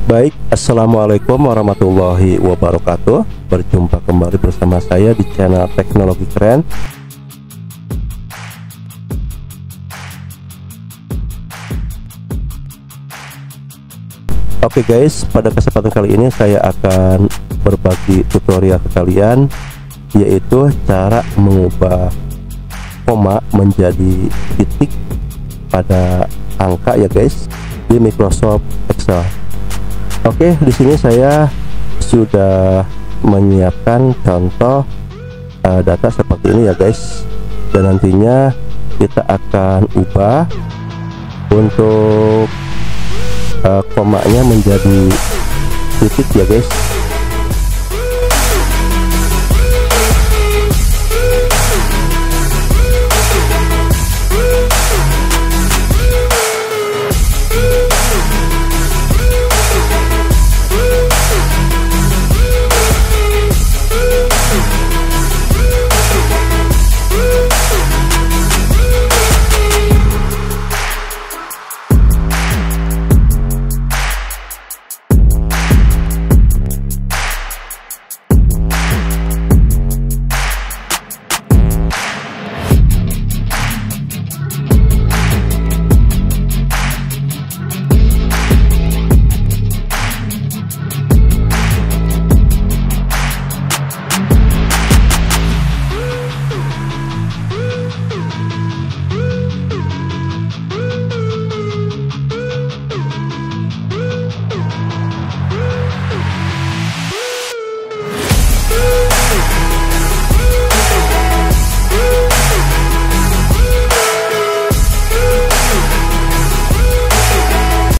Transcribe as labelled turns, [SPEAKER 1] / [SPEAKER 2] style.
[SPEAKER 1] Baik, assalamualaikum warahmatullahi wabarakatuh. Berjumpa kembali bersama saya di channel Teknologi Keren. Oke guys, pada kesempatan kali ini saya akan berbagi tutorial ke kalian, yaitu cara mengubah koma menjadi titik pada angka ya guys, di Microsoft Excel. Oke, di sini saya sudah menyiapkan contoh data seperti ini ya guys, dan nantinya kita akan ubah untuk komanya menjadi titik ya guys.